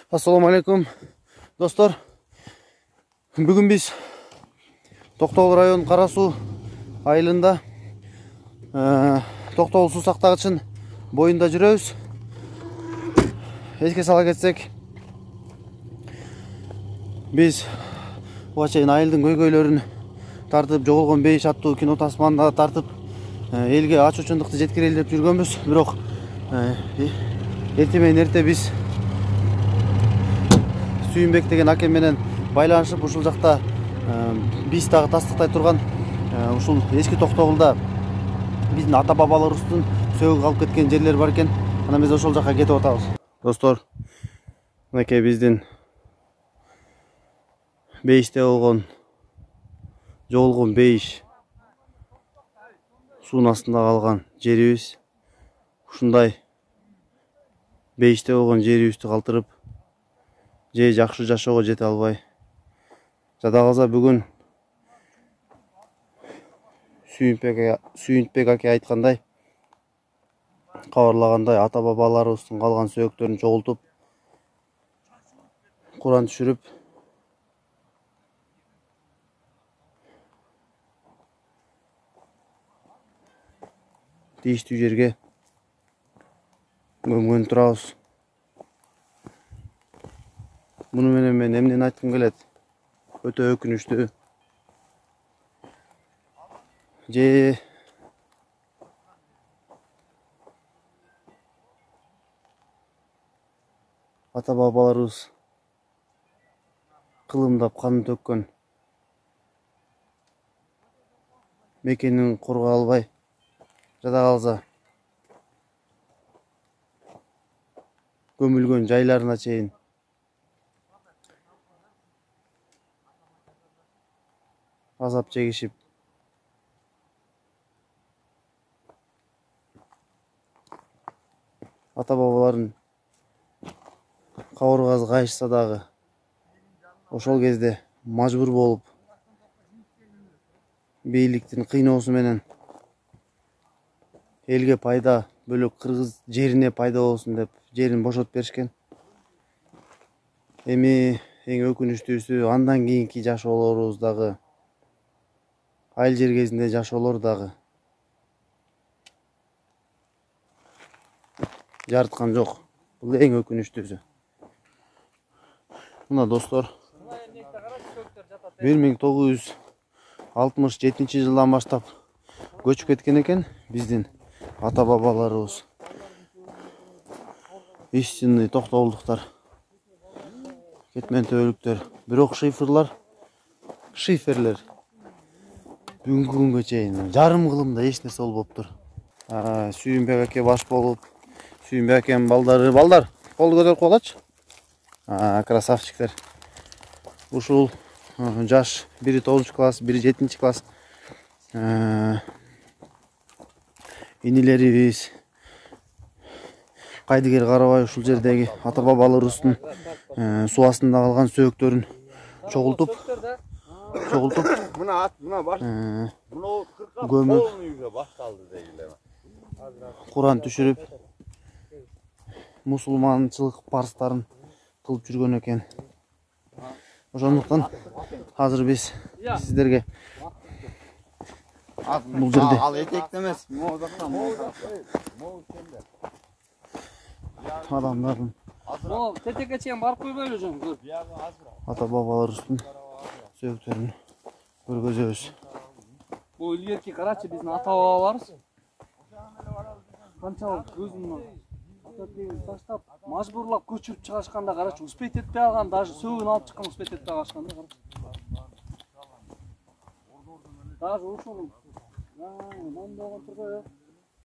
Assalamu alaikum dostlar. Бүгін біз Тоқтоғыл район Қарасу айылында Тоқтоғыл су сақтағычын бойында жүрөбүз. Еске сала кетсек, біз буга чейин айылдын көйгөйлөрүн тартып, жоголгон бейиш аттуу кино тасманда тартып, элге ачуучундукты жеткирели деп жүргөнбүз. Бирок эрте менен эрте биз Сүйүнбек деген акем менен байланышып, ушул жакта биз дагы тастыктай турган ушул эски Токтогулда биздин ата бабаларыбыздын сөөгү калып кеткен жерлер бар экен. Анан биз ошол жакка кетип атабыз. Достор, мынакей биздин бейиште болгон жоголгон бейиш суунун астында калган жерибиз. Ушундай бейиште болгон жерибизди калтырып, же жакшы жашоого жете албай, жада калса бүгүн Сүйүнбек аке айткандай, кабарлагандай, ата бабаларыбыздын калган сөөктөрүн чогултуп, Куран түшүрүп, тийиштүү жерге көмгөн турабыз. Муну менен мен эмнени айткым келет? Өтө өкүнүчтүү. Же ата бабаларыбыз кылымдап канын төккөн мекенин коргой албай, жада калса көмүлгөн жайларына чейин азап чегишип, ата бабаларын кабыргасы кайышса дагы ошол кезде мажбур болуп, бийликтин кыйноосу менен элге пайда, бөлөк кыргыз жерине пайда болсун деп жерин бошотуп беришкен. Эми эң өкүнүчтүүсү, андан кийинки жашоолорубуз дагы, айыл жер кезинде жашоолор дагы жарыткан жок. Бул эң өкүнүчтүүсү. Мына достор, 1967 жылдан баштап көчүп кеткен экен биздин ата бабаларыбыз. Истинный токтогулдуктар, кетмен төбөлүктөр. Бирок шиферлер бүгүнкү күнгө чейин жарым кылымда эч нерсе болбоптур. Сүйүнбек аке баш болуп, Сүйүнбек акенин балдар, колду көтөрүп койгочу. Красавчиктер. Ушул жаш, бири 9 класс, бири 7 класс инилерибиз кайдыгер карабай ушул жердеги ата бабаларыбыздын суу астында калган сөөктөрүн чогултуп, көмүп, Куран түшүрүп, мусулманчылык парстарын кылып жүргөн экен. Ошондуктан азыр биз сиздерге бул жерде ал этекте эмес, адамдардын тетекке чейин барып койбойлу жөн. Ата бабаларыбыздын сөөктөрүн көргөзөбүз. Бул илгерки карачы биздин ата бабаларыбыз канчалык көзүн таштап, мажбурлап көчүрүп чыгышканда карачы, успеть этпей алган, даже сөөгүн алып чыккан успеть этпей калышканда карачы. Даже ушул мындай болгон тургай.